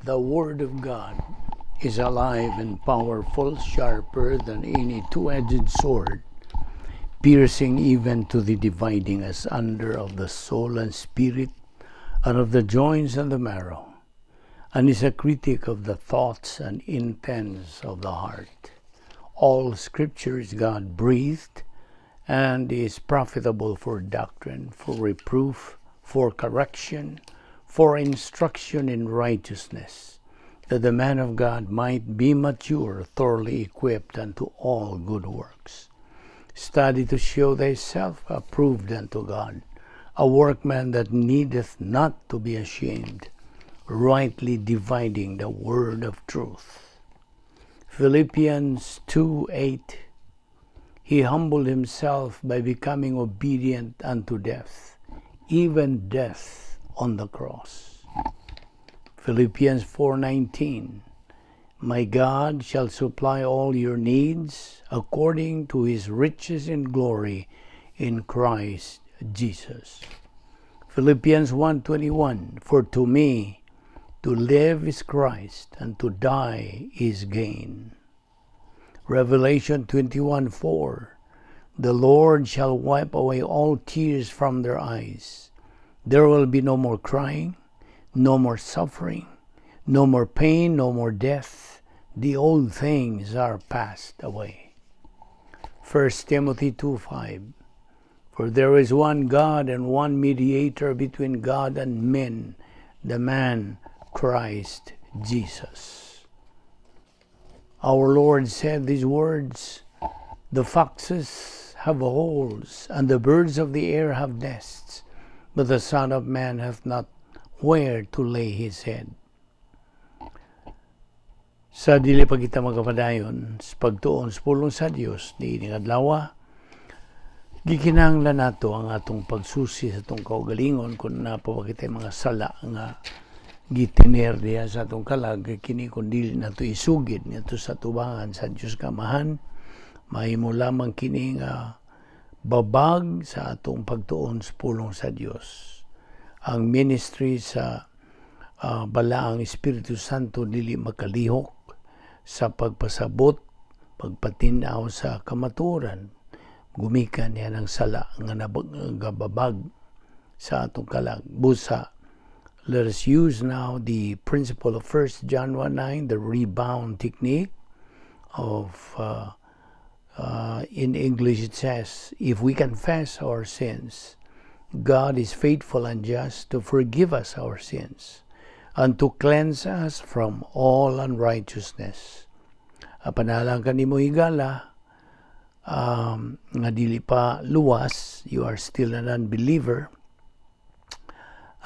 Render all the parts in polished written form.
The Word of God is alive and powerful, sharper than any two-edged sword, piercing even to the dividing asunder of the soul and spirit, and of the joints and the marrow, and is a critic of the thoughts and intents of the heart. All Scripture is God-breathed and is profitable for doctrine, for reproof, for correction, for instruction in righteousness, that the man of God might be mature, thoroughly equipped unto all good works. Study to show thyself approved unto God, a workman that needeth not to be ashamed, rightly dividing the word of truth. Philippians 2:8. He humbled himself by becoming obedient unto death, even death on the cross. Philippians 4:19. My God shall supply all your needs according to his riches in glory in Christ Jesus. Philippians 1:21. For to me to live is Christ, and to die is gain. Revelation 21:4. The Lord shall wipe away all tears from their eyes. There will be no more crying, no more suffering, no more pain, no more death. The old things are passed away. 1 Timothy 2:5. For there is one God and one mediator between God and men, the man Christ Jesus. Our Lord said these words, the foxes have holes, and the birds of the air have nests, but the Son of Man hath not where to lay his head. Sa dili pa kita magapadayon, sa pagtuon sa pulong sa Dios, di adlaw, gikinahanglan nato ang atong pagsusi sa atong kaugalingon kung napawa kita mga sala nga gitiner diya sa atong kalag, kini kung dili nato isugid nito sa tubangan sa Dios kamahan, mahimo lamang kini nga babag sa atong pagtuon sa pulong sa Dios. Ang ministry sa balaang Espiritu Santo dili makalihok sa pagpasabot, pagpatinaw sa kamaturan, gumikan niya ng sala nga nagababag sa atong kalag. Busa, let us use now the principle of 1 John 1:9, the rebound technique of in English it says, if we confess our sins, God is faithful and just to forgive us our sins and to cleanse us from all unrighteousness. Apanalang kanimo higala, nga dili pa luwas, you are still an unbeliever,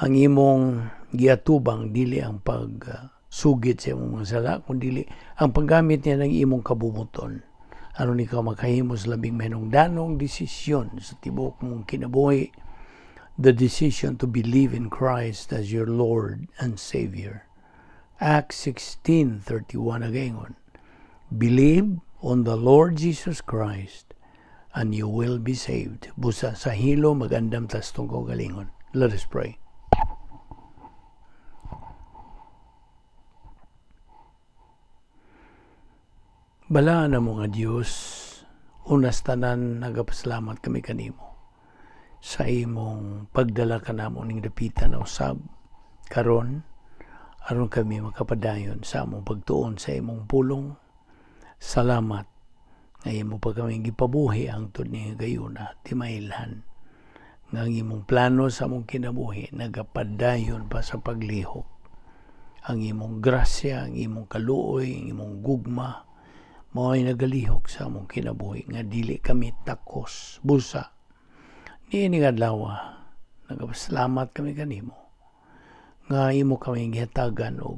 ang imong giatubang dili ang pagsugit sa imong mga sala, kundi ang paggamit niya ng imong kabubuton. Aron ikaw makahimos labing menungdanong desisyon sa tibok mong kinabuhi, the decision to believe in Christ as your Lord and Savior. Acts 16:31 agayon. Believe on the Lord Jesus Christ and you will be saved. Busa sa hilo magandam tas tong kaugalingon. Let us pray. Bala na mo nga Diyos, unas tanan nagapasalamat kami kanimo sa imong pagdala ka namon ning dapitan na usab karon aron kami makapadayon sa among pagtuon sa imong pulong. Salamat nga imo pa kami gipabuhi ang tud ni gayuna timailhan nga ang imong plano sa among kinabuhi nagapadayon pa sa paglihok. Ang imong grasya, ang imong kaluoy, ang imong gugma mao'y nagalihok sa among kinabuhi nga dili kami takos. Busa, niini adlaw nagapasalamat kami kanimo nga imo kami gihatagan og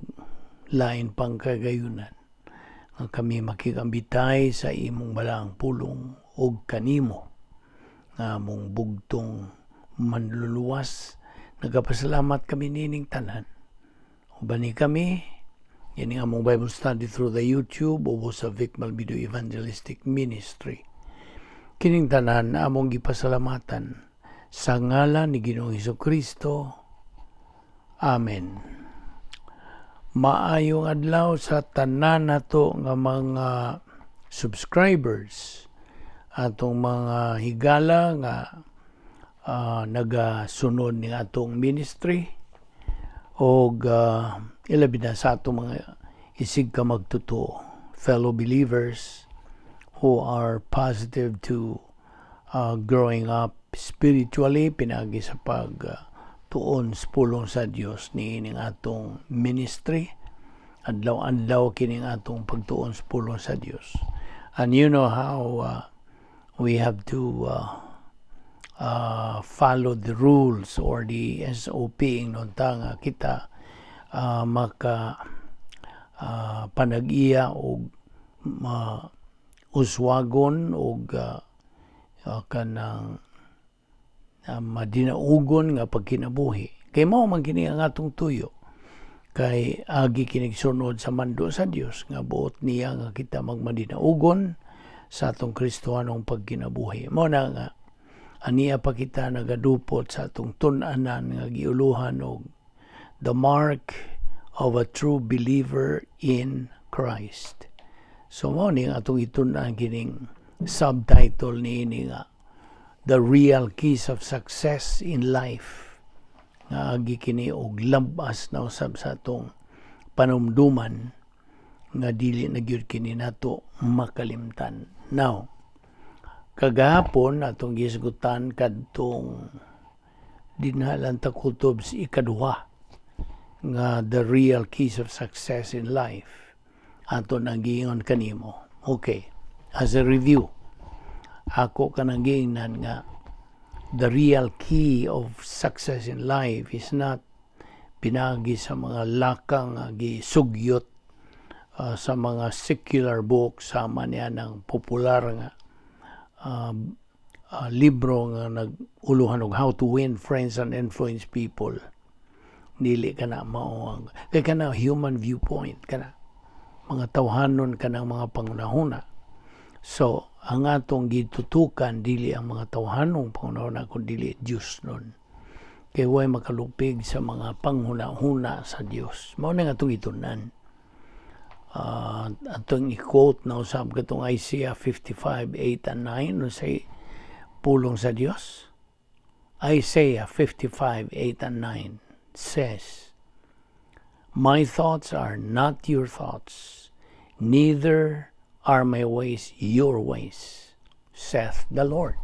lain pang kagayunan nga kami makikambitay sa imong balaang pulong og kanimo nga among bugtong manluluwas. Nagapasalamat kami nining tanan. Ubani kami yan ang among Bible study through the YouTube o sa Balbido Evangelistic Ministry. Kining tanan na among gipasalamatan sa ngalan ni Ginoong Hesukristo. Amen. Maayong adlaw sa tanan nato nga mga subscribers, atong mga higala nga nagasunod ni atong ministry, o ilabi na sa atong mga isig ka magtuto, fellow believers who are positive to growing up spiritually, pinagi sa tuon pulong sa Dios ni ining atong ministry, adlaw-adlaw kining atong pagtuon pulong sa Dios. And you know how we have to follow the rules or the SOP ingnon ta nga kita maka panag-iya og uswagon og kanang madinaugon nga pagkinabuhi. Kay mao man kini ang atong tuyo. Kay agi kinig sunod sa mando sa Dios nga buot niya nga kita magmadinaugon sa atong Kristohanong pagkinabuhi. Mao na nga aniya pa kita nagadupot sa atong tun-anan nga giuluhan og the mark of a true believer in Christ. So mao ni atong itun-an kining subtitle ni nga The Real Keys of Success in Life, nga agi kini og labas na usab sa atong panumduman nga dili na gyud kini nato makalimtan. Now, kagahapon atong gisgutan kadtong dinhalan ta kutob si ikaduha nga The Real Keys of Success in Life. Ato nagiingon kanimo. Okay, as a review, ako kanangingnan nga the real key of success in life is not pinagi sa mga lakang gisugyot sa mga secular books, sama niya ng popular nga libro nga naguluhan og how to win friends and influence people. Dili ka na mao kay kana human viewpoint kana mga tawhanon kanang mga pangunahuna. So ang atong gitutukan dili ang mga tawhanong pangunahuna kundi dili Dios nun. Kay way makalupig sa mga panghuna-huna sa Dios. Mao na nga atong itunan. Atong i-quote na usab katong Isaiah 55:8 and 9 no say pulong sa Dios. Isaiah 55:8 and 9 says, "My thoughts are not your thoughts, neither are my ways your ways, saith the Lord.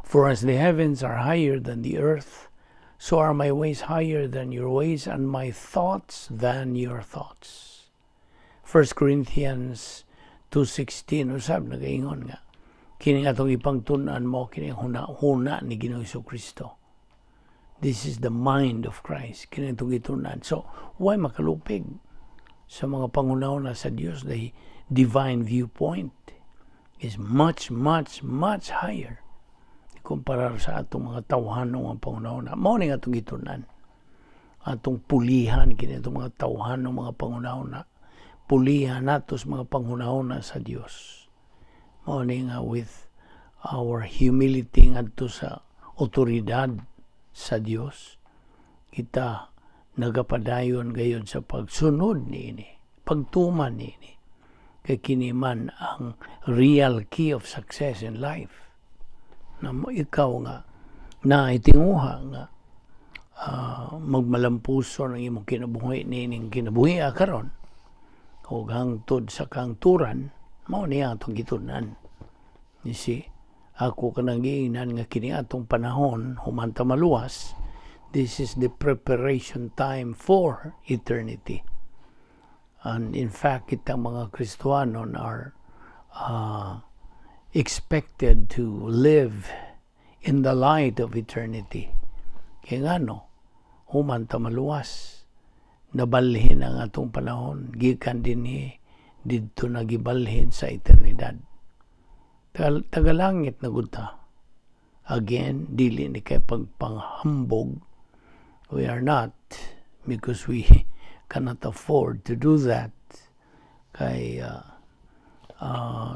For as the heavens are higher than the earth, so are my ways higher than your ways, and my thoughts than your thoughts." 1 Corinthians 2:16 usab nagaingon nga kini atong ipangtun-an mo kini huna ni Ginoong Jesucristo. This is the mind of Christ. Kini atong gitunan. So, why makalupig sa mga pangunaw na sa Dios? The divine viewpoint is much, much, much higher kumpara sa atong mga tawhanong ang pangunaw na. Mao ni atong gitunan. Atong pulihan kini atong mga tawhanong mga pangunaw na. Pulihan natos mga pangunaw na sa Dios. Mao ni nga with our humility ngadto sa otoridad sa Dios, kita nagapadayon gayud sa pagsunod niini, pagtuman niini. Kay kini man ang real key of success in life. Na ikaw nga na itinguha nga magmalampuso ng imong kinabuhi niining kinabuhi karon o hangtod sa kangturan, mao niya atong gitunan. You see, ako kanangingnan nga kini atong panahon humanta maluwas, this is the preparation time for eternity. And in fact, kitang mga Kristohanon are expected to live in the light of eternity. Kaya nga no, humanta maluwas. Nabalhin ang atong panahon, gikan dinhi didto nagibalhin sa eternidad. Tagalangit na gud ta. Again, dili ni kay pagpanghambog. We are not, because we cannot afford to do that. Kay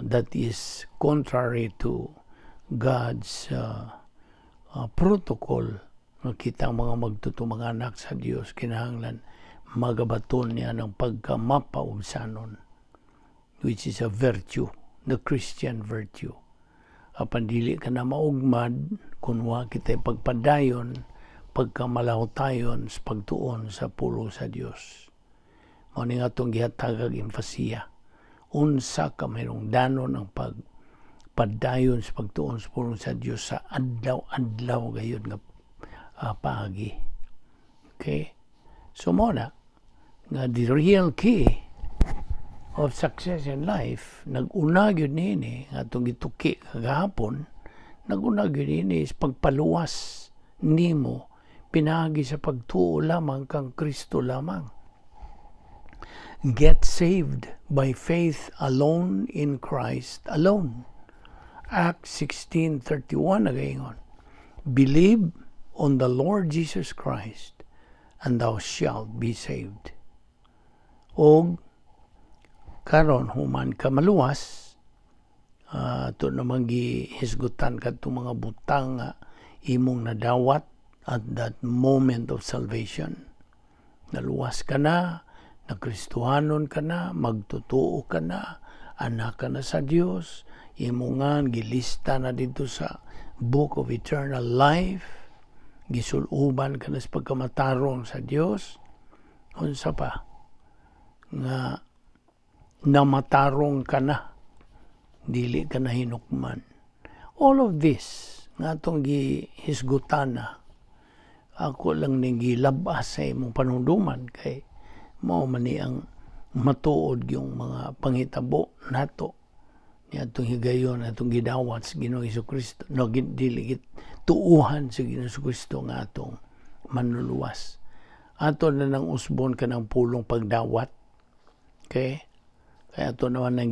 that is contrary to God's protocol. Kita mga magtutumang anak sa Dios kinahanglan magabaton niya ng pagkamapaubsanon, which is a virtue, the Christian virtue. Apan dili ka na maugmad, kunwa kita pagpadayon, pagkamalahutayon sa pagtuon sa pulo sa Dios. Mao ni nga itong gihatagag emphasia. Unsa ka mayroong danon ang pagpadayon sa pagtuon sa pulo sa Dios sa adlaw-adlaw gayud nga paagi. Okay? So mo na, nga the real key of success in life, nag-una yun nini, nga itong gituki kagahapon, nag-una yun nini is pagpaluwas nimo, pinagi sa pagtuo lamang kang Kristo lamang. Get saved by faith alone in Christ alone. Acts 16:31 nagaingon, believe on the Lord Jesus Christ, and thou shalt be saved. O karon human ka maluwas, ito namang gihisgutan ka itong mga butang imong nadawat at that moment of salvation. Naluwas ka na, nakristuhanon ka na, magtutuo ka na, anak ka na sa Dios, imongan gilista na dito sa Book of Eternal Life, gisuluban ka na sa pagkamatarong sa Dios, unsa pa nga namatarong ka na, dili ka na hinukman. All of this nga itong gihisgutan na, ako lang ning gilabas sa imong panunduman kay mao man ni ang matuod yung mga panghitabo nato niya itong higayon atong gidawat sa Ginoong Jesucristo, no dili tuuhan sa Ginoong Jesucristo nga atong manluluwas. Ato na nang usbon ka ng pulong pagdawat. Okay? Kaya ito naman nang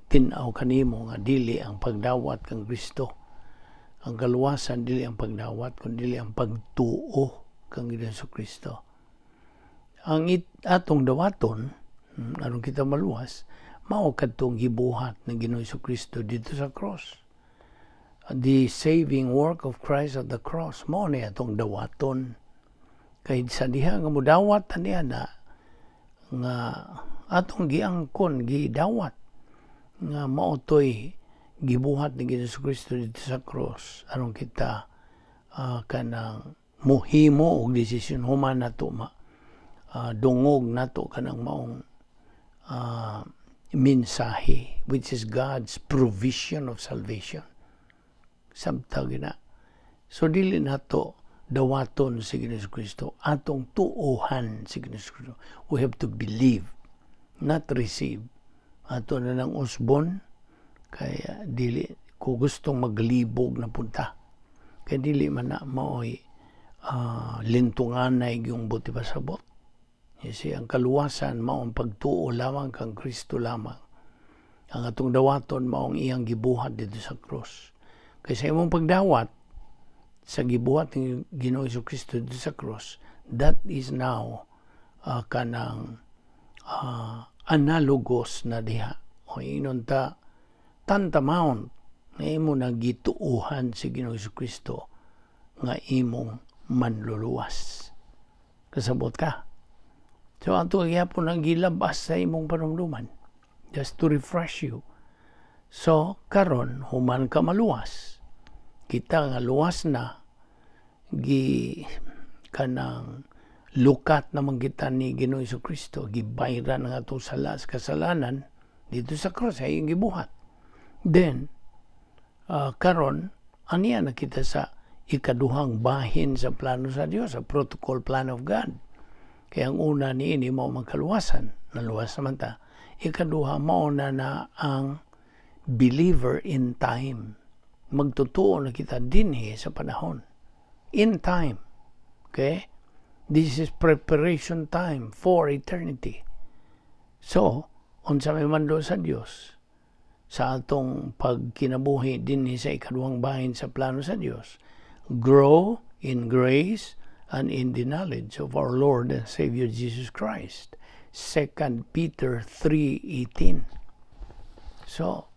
tinaw kanimo nga dili ang pagdawat kang Kristo. Ang kaluwasan dili ang pagdawat, kundi ang pagtuo kang Jesucristo. Ang atong dawaton, anong kita maluwas, mao kadtong gibuhat ng Ginoong Jesucristo dito sa cross. The saving work of Christ at the cross, mao ni atong dawaton. Kay sa diha nga modawat niya na nga atong giangkon, gidawat nga mao toy gibuhat ni Jesucristo dito sa cross, aron kita kanang muhimo og desisyon human nato dungog nato kanang maong mensahe, which is God's provision of salvation. Samtang na. So dili nato dawaton si Jesucristo, atong tuuhan si Jesucristo. We have to believe, not receive. Ato na ng usbon, kaya dili ko gustong maglibog na punta. Kaya dili man na maoy lintunganay yung buti pasabot. Kasi ang kaluwasan maong pagtuo lamang kang Kristo lamang. Ang atong dawaton maong iyang gibuhat dito sa cross. Kaya sa imong pagdawat sa gibuhat ng Ginoong Jesucristo dito sa cross, that is now kanang analogous na diha. O inon ta tantamount na imo nagituuhan si Ginoong Jesucristo nga imong manluluwas. Kasabot ka. So ato gyapon ang gilabas sa imong panumduman just to refresh you. So karon human ka maluwas, kita nga luwas na kanang lukat naman kita ni Ginoong Jesucristo, gibayran nga itong kasalanan dito sa cross ay yung gibuhat. Then karon aniya na kita sa ikaduhang bahin sa plano sa Dios, sa protocol plan of God. Kaya ang una ni ini mao magkaluwasan, naluwas naman ta. Ikaduha mao na ang believer in time. Magtutuo na kita dinhi sa panahon. In time. Okay? This is preparation time for eternity. So, unsa may mando sa Dios sa atong pagkinabuhi dinhi sa ikaduhang bahin sa plano sa Dios, grow in grace and in the knowledge of our Lord and Savior Jesus Christ. 2 Peter 3:18. So,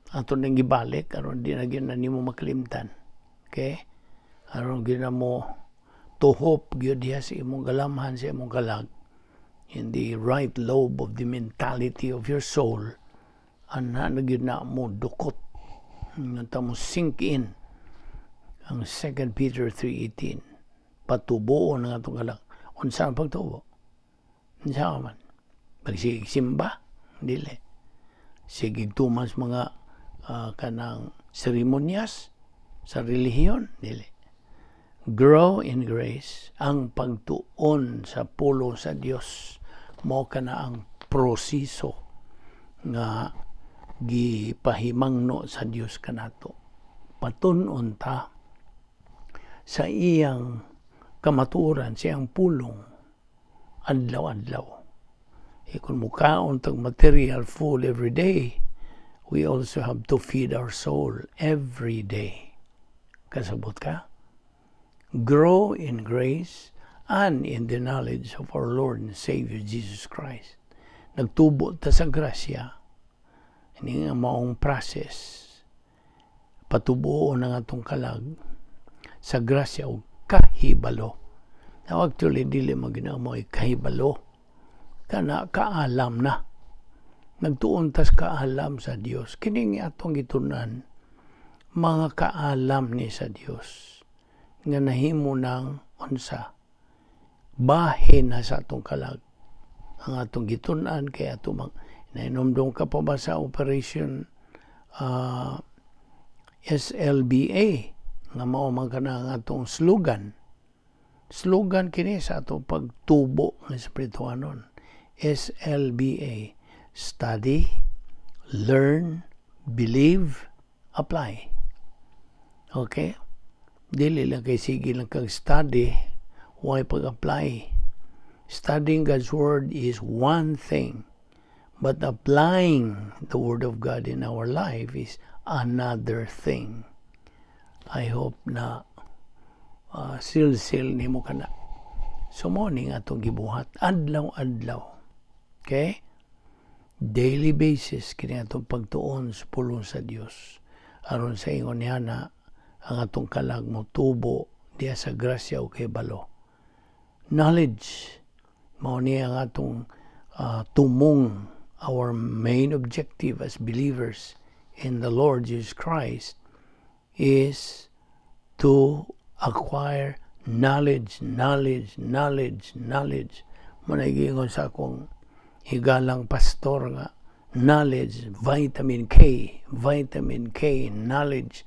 ato nang gibalik aron di na gyud nimo makalimtan. Okay? Aron gyud na mo tuhop gyud diha sa imong galamhan, sa imong kalag in the right lobe of the mentality of your soul, ana na gyud na mo dukot nga mo sink in ang 2 Peter 3:18 patubuo nga atong kalag. Unsa ang pagtubo? Unsa man? Pagsigig simba? Dili. Sigig tumas mga kanang seremonyas sa relihiyon? Dili. Grow in grace. Ang pagtuon sa pulo sa Dios mao kana ang proseso nga gipahimangno sa Dios kanato. Patun-on ta sa iyang kamaturan, sa iyang pulong adlaw-adlaw. Kung mukaon tag material food every day, we also have to feed our soul every day. Kasabot ka? Grow in grace and in the knowledge of our Lord and Savior Jesus Christ. Nagtubo ta sa grasya. Ini nga maong process. Patubuo na nga itong kalag sa grasya o kahibalo. Now actually, dili magina mo kahibalo. Kana kaalam na. Nagtuon tas kaalam sa Dios. Kining atong gitunan, mga kaalam ni sa Dios. Nga nahimo ng unsa. Bahin na sa atong kalag. Ang atong gitunan kay atong nainomdom ka pa ba sa operation SLBA nga mao man kana ang atong slogan kini sa atong pagtubo ng espirituhanon. SLBA, study, learn, believe, apply. Okay? Dili lang kay sige lang kag study, why pag-apply. Studying God's Word is one thing, but applying the Word of God in our life is another thing. I hope na sil-sil ni mo ka na. So, morning atong gibuhat. Adlaw-adlaw. Okay? Daily basis, kini atong pagtuon sa pulong sa Dios. Aron sa ingon niya na ang atong kalag mo tubo diya sa grasya o kay balo. Knowledge. Mao niya ang atong tumong, our main objective as believers in the Lord Jesus Christ is to acquire knowledge. Managingon sa akong higalang pastor nga, knowledge, vitamin K, knowledge.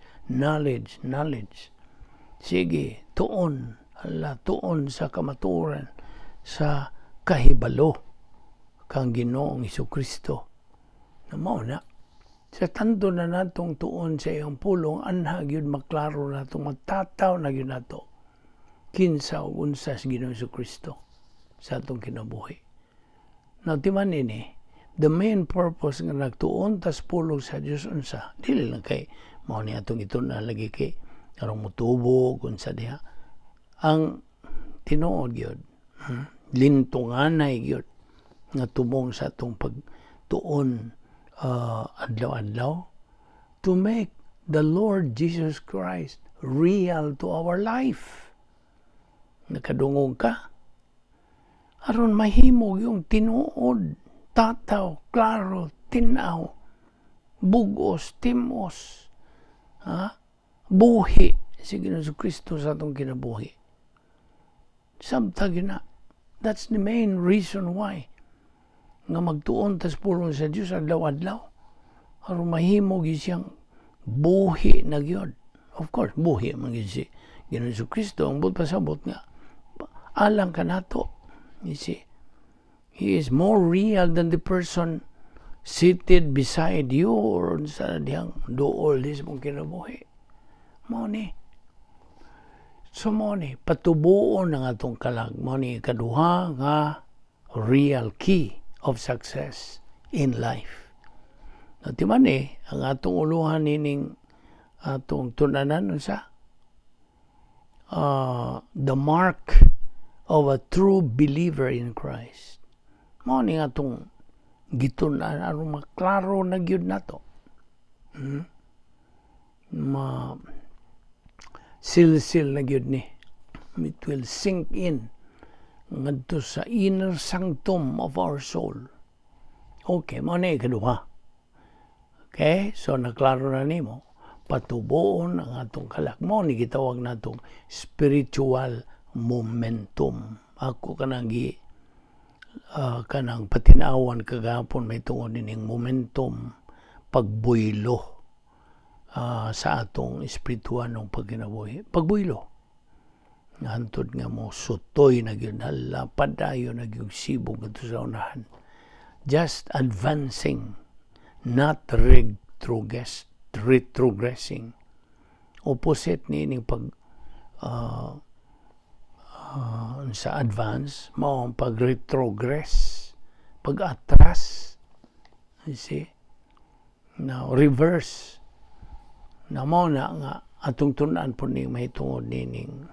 Sige, tuon sa kamaturan, sa kahibalo, kang Ginoong Jesucristo. Na mao na, sa tanto na natong tuon sa iyang pulong, anhag yun maklaro na itong magtataw na yun nato. Kinsa o unsa sa Ginoong Jesucristo sa atong kinabuhi. Now, timan ini, the main purpose nga nagtuon tas pulong sa Diyos unsa, dili lang kay, mao ni atong ito na lagi kay, karong mutubo, unsa diha. Ang tinuod yun, lintunganay yun, nga tumong sa atong pagtuon adlaw-adlaw, to make the Lord Jesus Christ real to our life. Nakadungog ka, aron mahimog yung tinuod, tataw, klaro, tinaw, bugos, timos, buhi, si Ginoong Kristo sa atong kinabuhi. Sabtag na. That's the main reason why nga magtuon tas pulong sa Dios adlaw-adlaw aron mahimog siyang buhi na gyud. Of course, buhi man gyud si Ginoong Kristo ang pasabot nga alang kanato. You see, He is more real than the person seated beside you or sa diyang dool dis mong kinabuhi. Mao ni. So mao ni patubuon ang atong kalag. Mao ni kaduha nga real key of success in life. Natiman ang atong uluhan nining atong tunanan sa the mark of a true believer in Christ. Mao ni atong gitunan aron maklaro na gyud nato. Sil-sil na gyud ni. It will sink in ngadto sa inner sanctum of our soul. Okay, mo na ikaduha. Okay, so naklaro na nimo. Patuboon ang atong kalak. Mo ni gitawag natong spiritual momentum. Ako kanang kanang patinawan kagapon may tungod ning momentum pagbuylo sa atong espiritual ng pagkinabuhi. Pagbuylo. Hantod nga mo sutoy na gyud hala padayon na gyud sibog ngadto sa unahan. Just advancing, not retrogressing. Opposite ni ning pag sa advance, mao ang pag-retrogress, pag-atras. You see? Now, reverse. Na mao na nga, atong tunan po ni may tungod nining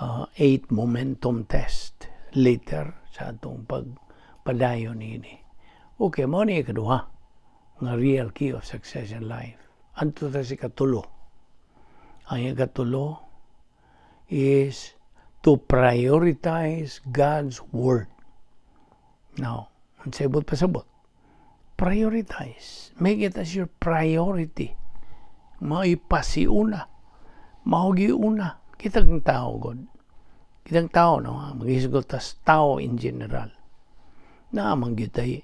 8 momentum test later sa atong pagpadayon nini. Okay, mao ni ikaduha nga real key of success in life. Anto ta si katulo. Ang ikatulo is to prioritize God's Word. Now, ang sabot pasabot. Prioritize. Make it as your priority. Maipasiuna. Mahugiuna. Kitang tao, God. Kitang tao, no? Mag-isgot tas tao in general. Na manggitay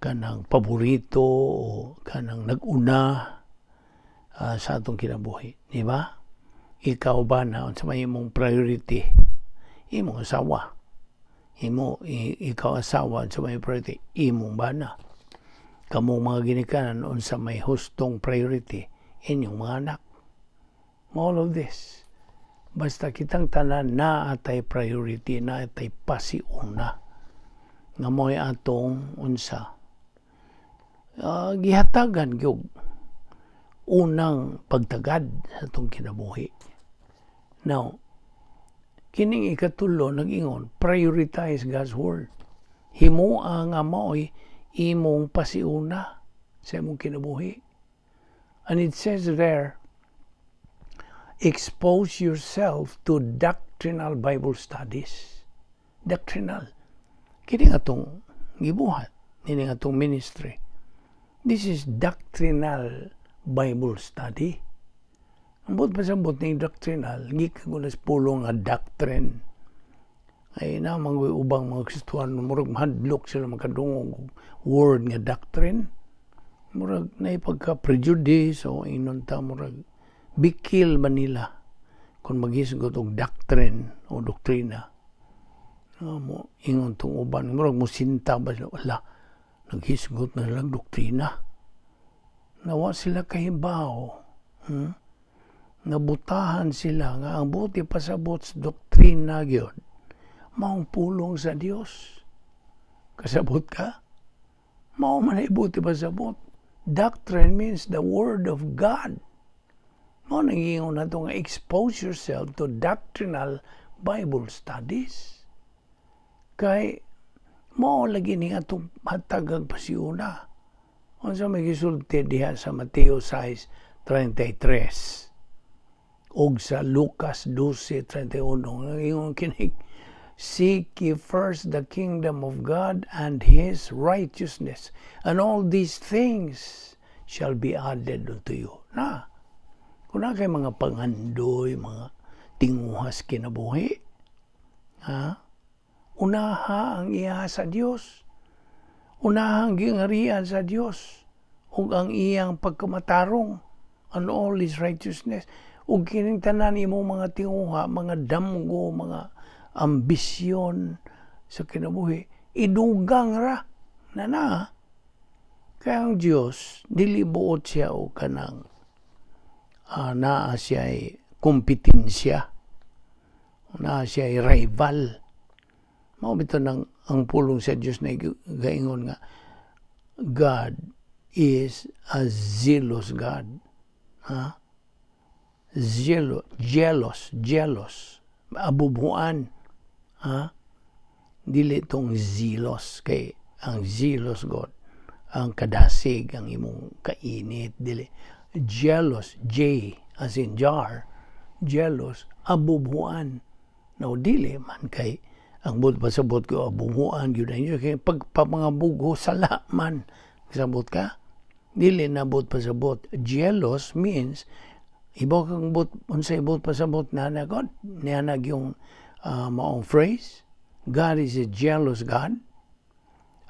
kanang paborito o kanang nag-una sa atong kinabuhi. Di ba? Ikaw ba na sa may imong priority? Imong asawa. Ikaw asawa sa may priority. Imong bana. Kamong mga ginikanan sa may hustong priority. Inyong mga anak. All of this. Basta kitang tanan na atay priority, na atay pasiuna. Nga mo'y atong unsa. Gihatagan gyud unang pagtagad sa atong kinabuhi. Now, kining ikatulo nag-ingon, prioritize God's Word. Himoa nga mo'y imong pasiuna sa imong kinabuhi. And it says there, expose yourself to doctrinal Bible studies. Doctrinal. Kining atong gibuhat, kining atong ministry. This is doctrinal Bible study. Ambot pasabot ng doctrinal, gikagunas pulong nga doctrine. Ay na, mga ubang mga Kristuhan, murag mahadlok sila makadungog word nga doctrine. Murag na ipagka-prejudice o inon ta, murag bikil ba nila kung mag-isgot og doctrine o doktrina. Mo ingon tong uban, murag mo sinta ba sila, wala, naghisgot na lang doktrina. Nawa sila kahibaw. Nabutahan sila nga ang buti pasabot sa doktrina gyud maong pulong sa Dios. Kasabot ka? Mao man ay buti pasabot. Doctrine means the Word of God. Mao nangingon nato nga expose yourself to doctrinal Bible studies. Kay mao lagi ni atong hatagag pasiuna. Unsa may gisulti diha sa Mateo 6:33 ug sa Lucas 12:31 ingon kining, seek ye first the kingdom of God and His righteousness, and all these things shall be added unto you. Na, kung na kay mga pangandoy, mga tinguhas kinabuhi, unaha ang iya sa Dios. Unahang gingarian sa Dios ug ang iyang pagkamatarong and all His righteousness. Ug kining tanan imong mga tinguha, mga damgo, mga ambisyon sa kinabuhi, idugang ra na. Kaya ang Diyos, dili buot siya o kanang naa siya'y kompetensya, naa siya'y rival. Mao bito ang pulong sa Diyos na gaingon nga, God is a zealous God. Jealous. Abubuan. Dili tong zealous. Kay ang zealous God, ang kadasig, ang imong kainit, dili. Jealous, J as in jar. Jealous, abubuan. Now, dili man kay ang but pasabot ko bumuan gyud ang kay pagpamangabugho sala man sabot ka dili na but pasabot. Jealous means ibaw kang but unsay but pasabot na God nianag yung maong phrase, God is a jealous God.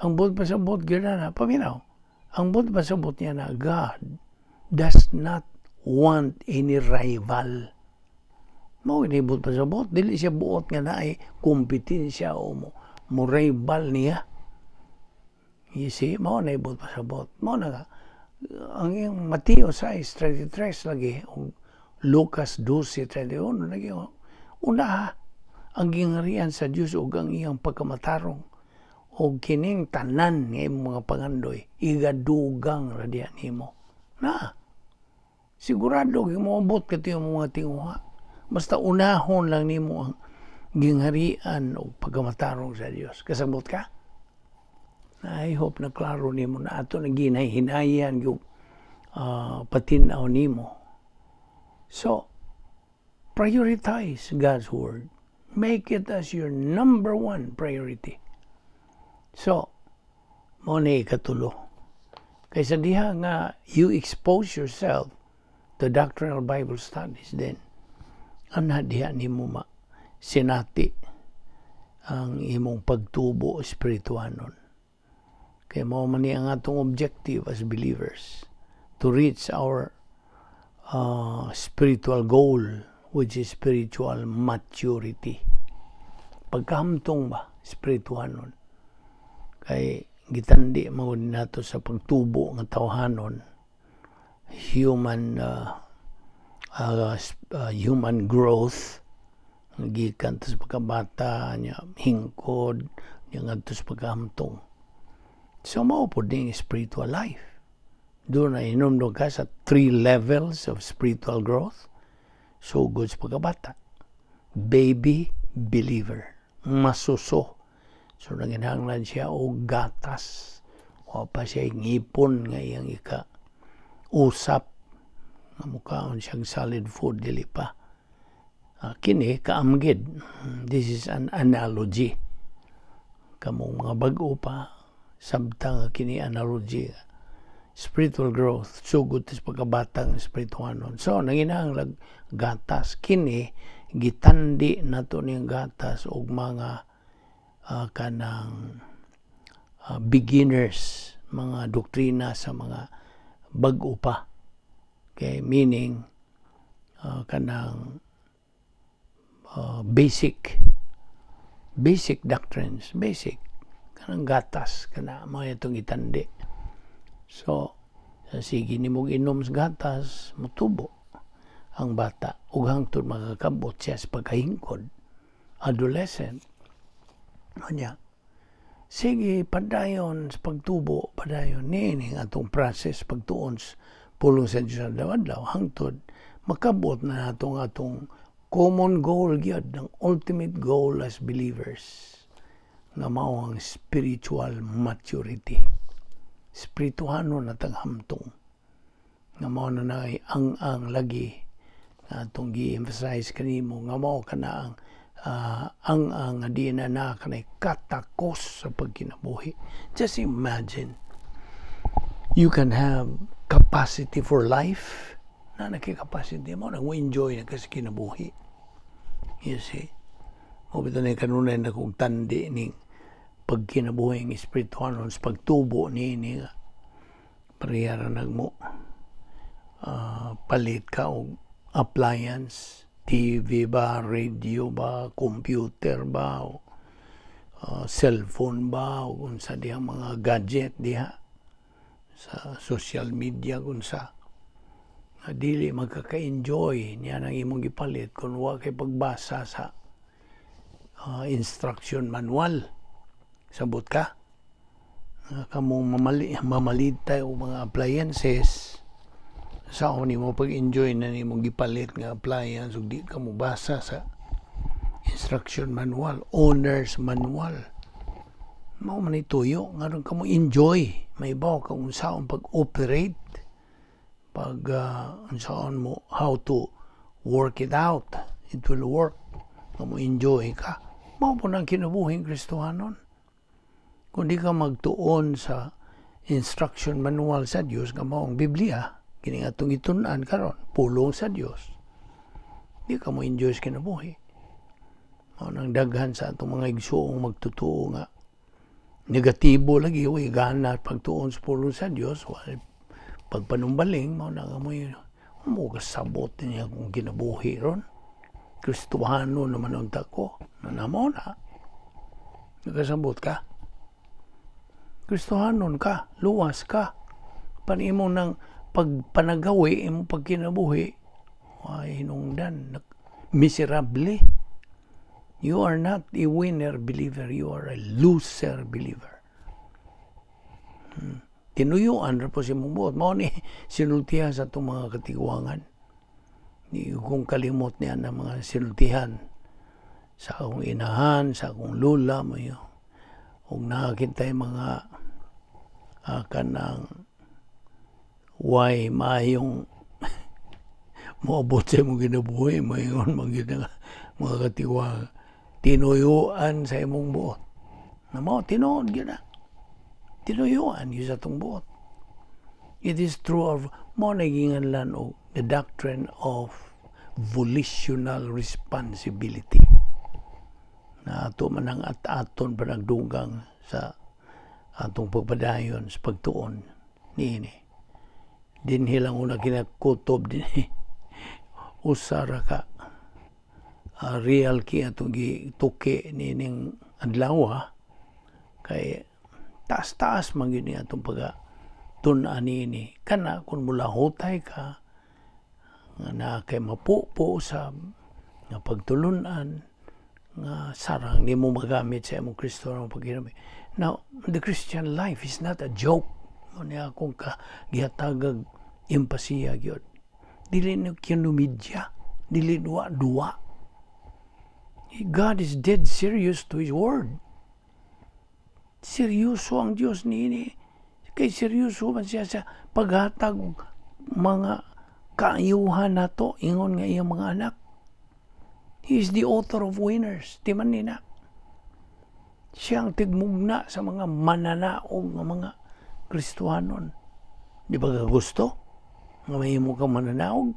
Ang but pasabot gyud na paminaw. Ang but pasabot niya na God does not want any rival. Mao ni but pasabot dili siya buot nga naay kompetensya o mo rival niya. You see, mao na but pasabot. Mao na ang iyang Mateo 6:33 lagi o Lucas 12:31 lagi una ang gingharian sa Dios ug ang iyang pagkamatarong o kining tanan nga mga pangandoy igadugang ra diha nimo na sigurado gimoabot kati ang mga tinguha basta unahon lang nimo ang gingharian o pagkamatarong sa Dios. Kasabot ka? I hope na klaro nimo na ato na ginahinayan yung patinaw nimo. So prioritize God's word, make it as your number one priority. So, mo na ikatulo. Kaysa diha nga you expose yourself to doctrinal Bible studies then ana diha nimo sinati ang imong pagtubo espirituhanon. Kaya mao man ni ang atong objective as believers to reach our spiritual goal which is spiritual maturity. Pagkahamtong ba spirituhanon kay gitandi mao nato sa pagtubo nga tawhanon human growth gikan sa pagkabata nya hingkod nya ngadto sa pagkahamtong. So mao pod ning spiritual life. Doon na inumdog ka sa 3 levels of spiritual growth. So good sa pagkabata. Baby believer. Masuso. So, nanginahanglan siya o gatas. O pa siya ngipon nga iyang usap. Nga mukhaon siyang solid food, dili pa. Kini, kaamgid. This is an analogy. Kamong mga bago pa, sabtang kini analogy. Spiritual growth. So, good is pagkabatang spirituanon. So, nanginahanglan gatas. Kini, gitandi na to niyang gatas o mga kanang beginners, mga doktrina sa mga bag-o pa. Okay, meaning kanang basic doctrines, basic kanang gatas kana mga itong itandi. So sige nimo inom sa gatas mutubo ang bata ug hangtod makakabot siya sa pagkahingkod adolescent. Anya, sige, padayon sa pagtubo, padayon, nining atong process, pagtuon sa pulong sa Diyos sa daw hangtod, makabot na atong common goal gyud, ng ultimate goal as believers, nga mao ang spiritual maturity. Spirituhano na tang hamtong, nga mao na ang lagi, nga atong gi-emphasize kanimo, nga mao kana ang di na kanay katakos sa pagkinabuhi. Just imagine, you can have capacity for life, na nakikapacity mo, nag-enjoy na kasi kinabuhi. You see? O bito na kanunay na kung tandi ni pagkinabuhi ng espirituanon sa pagtubo ni parehara nagmo palit ka o appliance, TV ba, radio ba, computer ba, o cellphone ba, o kung sa diha mga gadget diha, sa social media kung sa dili magkaka-enjoy niya nang imong gipalit kung wa kay pagbasa sa instruction manual. Sabot ka? Kamong mamalita o mga appliances, sa ako nimo pag-enjoy na nimo gipalit nga appliance ug di ka mo basa sa instruction manual, owner's manual. Mao man ituyo ngaron ka mo enjoy, may baw ka unsaon pag-operate, pag unsaon mo how to work it out. It will work. Ka mo enjoy ka Mao po nang kinabuhing Kristohanon. Kung di ka magtuon sa instruction manual sa Dios nga mao ang Biblia, kini atong itun-an karon, pulong sa Dios. Di ka mo enjoy sa kinabuhi. Mao nang daghan sa atong mga igsoong magtutuo nga negatibo lagi way gana pagtuon sa pulong sa Dios, pagpanumbaling mao na amoy mo kasabot niya kung kinabuhi ron. Kristohano naman unta ko. Nanamo na. Nakasabot ka. Kristohanon ka. Luwas ka. Panimo ng pagpanagawi, imong pagkinabuhi, ay hinungdan. Miserable. You are not a winner believer. You are a loser believer. Tinuyuan po si mong buot. Mao ni sinultihan sa itong mga katiguangan. Kung kalimot niya ng mga sinultihan sa akong inahan, sa akong lula mo yun. Kung nakakita yung mga kanang why maayong maabot sa imong ginabuhi, mayon mga katiwang tinuyuan sa imong buot. Na mo, tinuod yun na. Tinuyuan yun sa itong buot. It is true of mo naginganlan o the doctrine of volitional responsibility. Na ato man ang aton panagdugang sa atong pagpadayon sa pagtuon niini. Dinhi lang una kinakutob dinhi. Usara ka real ki atong gituki nining adlaw kay taas-taas man gyud ni atong tun-an ini kana kung mula hutay ka nga na kay mapupo sa nga pagtulunan nga sarang nimo magamit sa imong Kristo ang paghinami. Now, the Christian life is not a joke. Niya akong gihatagag empasiya gyud. Dili na kinumidya, dili duwa. God is dead serious to His word. Seryoso ang Dios niini. Kay seryoso man siya sa paghatag mga kaayuhan nato ingon nga iyang mga anak. He is the author of winners. Di man nina. Siya ang tigmugna sa mga mananaog ng mga Kristohanon. Di ba ka gusto? Nga may mo kang mananaog?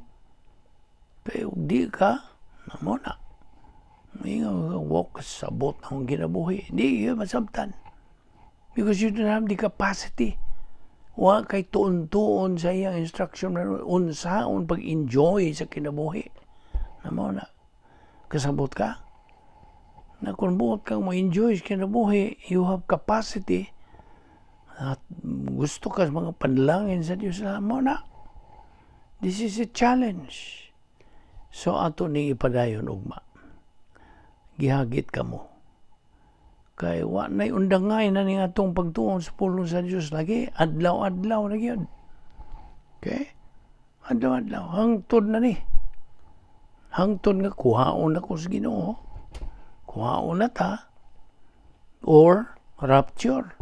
Kaya di ka, namo na. May walk sabot na kong ginabuhi. Di yun masabtan. Because you don't have the capacity. Wa kay tuon-tuon sa iyang instruction na unsaon pag-enjoy sa kinabuhi. Namo na. Kasabot ka? Na kung buot kang ma-enjoy sa kinabuhi, you have capacity at gusto ka sa mga panlangin sa Diyos mo na. This is a challenge. So ato ni ipadayon ugma. Gihagit ka mo. Kay wa na'y undangay na ning atong pagtuon sa pulong sa Diyos lagi. Adlaw-adlaw na yun. Okay? Adlaw-adlaw. Hangtod na ni. Hangtod nga kuhaon ako sa Ginoo. Kuhaon na ta. Or rapture.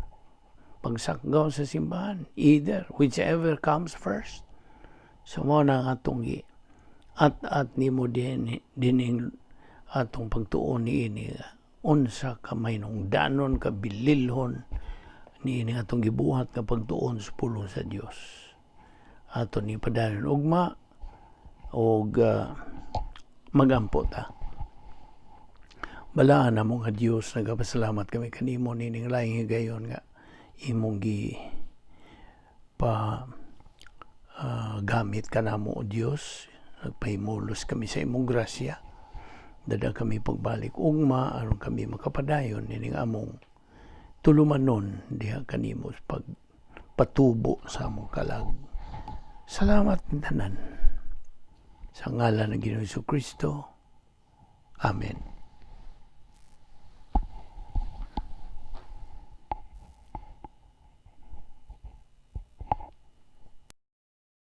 Pagsakgaw sa simbahan. Either. Whichever comes first. So mo na atong at ni mo din atong pagtuon ni ini unsa kamay nung danon kabililhon ni ini atong gibuhat nga pagtuon sa pulong sa Dios. Ato ni padayon ugma og magampo ta. Balaan na mo nga Dios, nagapasalamat kami kanimo nining laing higayon nga imong gamit ka namo o Dios. Nagpahimulos kami sa imong grasya. Dada kami pagbalik ugma aron kami makapadayon nining among tulumanon diha kanimo pagpatubo sa among kalag. Salamat tanan. Sa ngalan ng Ginoong Kristo. Amen.